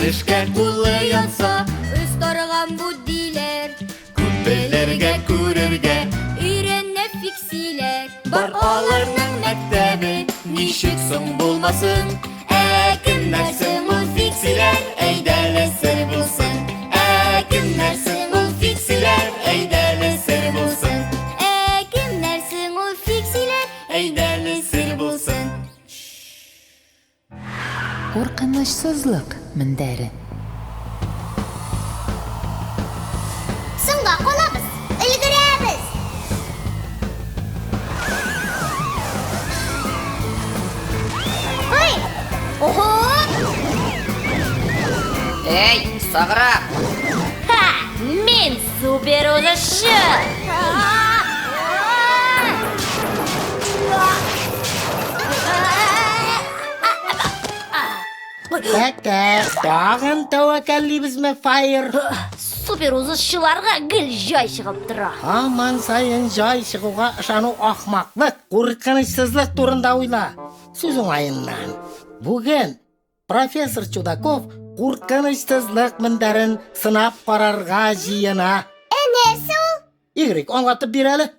эшкә кулы янса, Өстарган бу диләр, күпеләргә күрергә өйрәнә фиксиләр. бар аларның мәктәбе, ничек соң булмасын? Кемнәр соң ул фиксиләр, әйдәле сер булсын. Кемнәр соң ул фиксиләр, әйдәле сер булсын. Кемнәр соң ул фиксиләр? Әйдәле сер булсын. Куркынычсызлык мендәре. Соңга калабыз, өлгерәбез. Ой! Ого! Эй, саграк! Ха! Мен супер узышы! Тагын тәвәккәллибезме, Фаер? Супер узышчыларга гел җай чыгып тора. Аман сайын жай чыгуга ышану ахмаклык, куркынычсызлык турында уйла. Сүз уңайыннан. Бүген профессор Чудаков куркынычсызлык мендәрен сынап карарга җыена. Нәрсә ул? Игрек, аңлатып бир әле.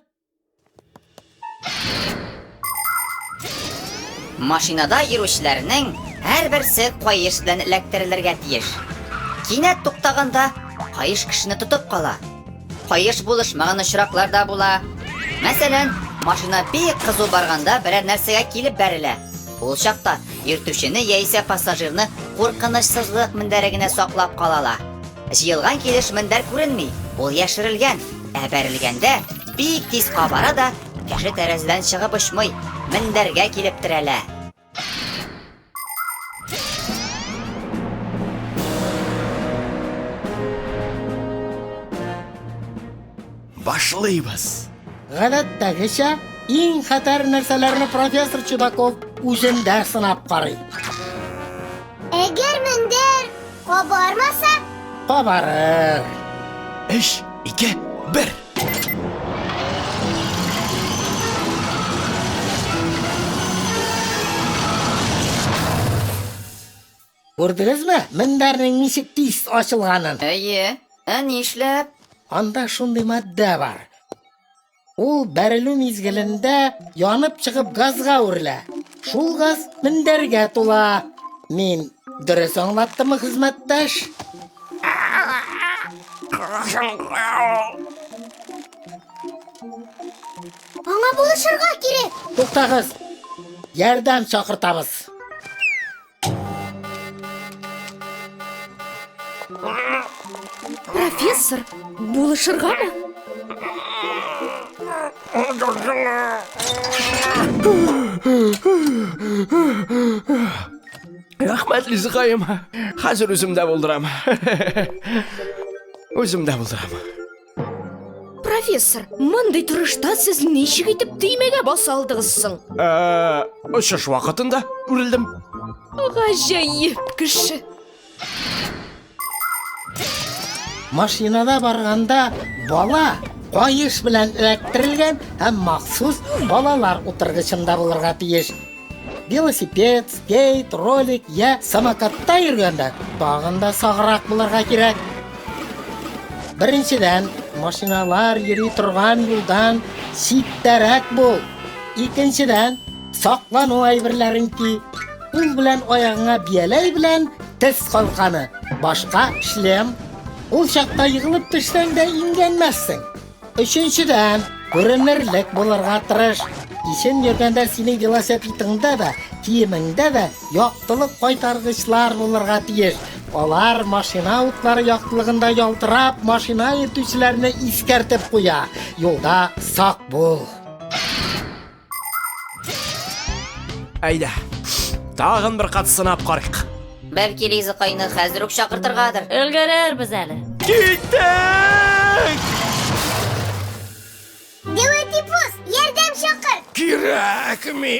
Машинада йөрүчеләрнең һәрберсе каеш белән эләктерелергә тиеш. Кинәт туктаганда каеш кешене тотып кала. Каеш булышмаган очраклар да була. Мәсәлән, машина бик кызу барганда берәр нәрсәгә килеп бәрелә. Ул чакта йөртүчене яисә пассажирны куркынычсызлык мендәренә саклап калала. Җыелган килеш мендәр күренми, ул яшерелгән. Ә бәрелгәндә бик тиз кабара да кеше тәрәзәдән чыгып очмый, мендәргә килеп терәлә. Башлыйбыз. Гадәттәгечә, иң хәтәр нәрсәләрне профессор Чудаков үзендә сынап карый. Әгәр мендәр кабармаса, Кабарыр. 3, 2, 1. Күрдегезме? Мендәрнең ничек тиз ачылганын. Әйе, нишләп? Анда шундый матдә бар. Ул бәрелү мизгелендә янып чыгып газга үрелә. Шул газ мендәргә тула. Мин дөрес аңлаттымы, хезмәттәш? аңа булышырга кирәк. Туктагыз. Ярдәм чакыртабыз. Профессор, булышыргамы? Рәхмәт, Лизыкаем. Хәзер үземдә булдырам. Үземдә булдырам. Профессор, мондый торышта сез ничек итеп төймәгә баса алдыгыз соң? Очыш вакытында үрелдем. Гаҗәеп кеше. Машинада барганда бала каеш белән эләктерелгән һәм махсус балалар утыргычында булырга тиеш. Велосипед, скейт, ролик я самокатта йөргәндә тагын да саграк булырга кирәк. Беренчедән, машиналар йөри торган юлдан читтәрәк бул. Икенчедән, саклану әйберләрен ки. Ул белән аягыңа бияләй белән тез калканы. Башка шлем. Ул чакта егылып төшсәң дә имгәнмәссең. Өченчедән, күренерлек булырга тырыш. Ишен йөргәндә синең велосипедыңда да, киемеңдә дә яктылык кайтаргычлар булырга тиеш. Алар машина утлары яктылыгында ялтырап, машина йөртүчеләрне искәртеп куя. Юлда сак бул. Әйдә. Тагын бер кат сынап карыйк. Бәлки Лизыкайны хәзер үк чакыртыргадыр. Өлгерербез әле. Киттек! Деватипус, ярдәм чакыр. Кирәкми.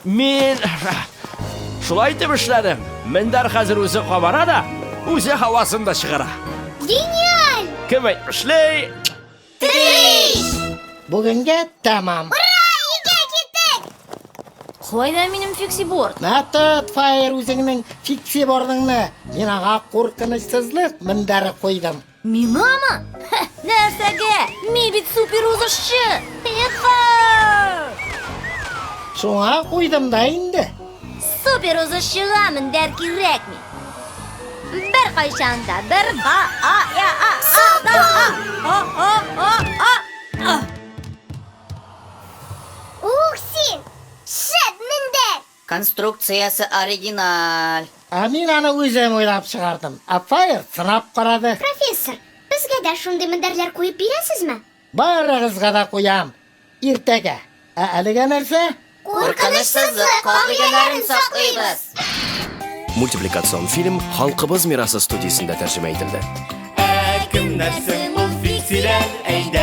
Мин шулай итеп эшләдем. Мендәр хәзер үзе кабара да, үзе һавасында чыгара. Гениаль! Кем әйтмешли? Триш! Бүгенгә тәмам. Ура! Игә киттек! Қойда менің фиксиборд? Нәтт Фаер үзеңнең фиксибордыңны. Мин ага куркынычсызлык мендәре койдым. Миңамы? Нәрсәгә? Мин бит супер узышчы. Еха! Шуңа койдым да инде. Супер узышчыга мендәр кирәкми. Бер кайчанда бер Ух син! Шәп мендәр! Конструкциясы оригиналь. Ә мин аны үзем уйлап чыгардым. Ә Фаер сынап карады. Профессор, безгә дә шундый мендәрләр куеп бирәсезме? Барыгызга да куям. Иртәгә. Ә әлегә нәрсә? Куркынычсызлык кагыйдәләрен саклыйбыз. Мультипликацион фильм Халкыбыз мирасы студиясендә тәрҗемә ителде. Кемнәрсең ул фиксиләр, әйдә